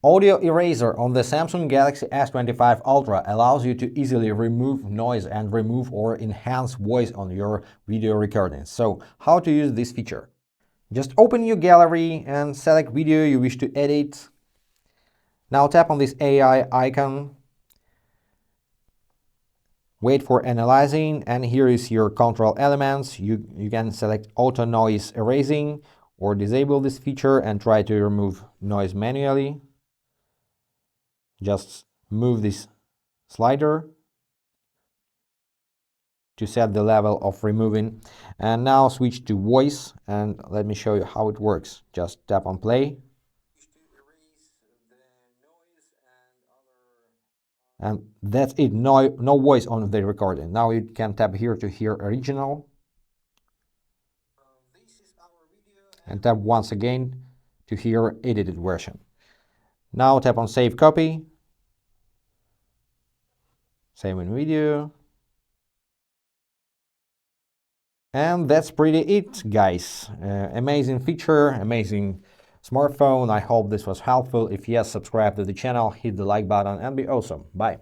Audio eraser on the Samsung Galaxy S25 Ultra allows you to easily remove noise and remove or enhance voice on your video recordings. So, how to use this feature? Just open your gallery and select video you wish to edit. Now tap on this AI icon. Wait for analyzing, and here is your control elements. You can select auto noise erasing or disable this feature and try to remove noise manually. Just move this slider to set the level of removing, and now switch to voice and let me show you how it works. Just tap on play and that's it. No voice on the recording. Now you can tap here to hear original and tap once again to hear edited version. Now tap on save copy, save in video. And that's pretty it, guys. Amazing feature, amazing smartphone. I hope this was helpful. If yes, subscribe to the channel, hit the like button and be awesome. Bye.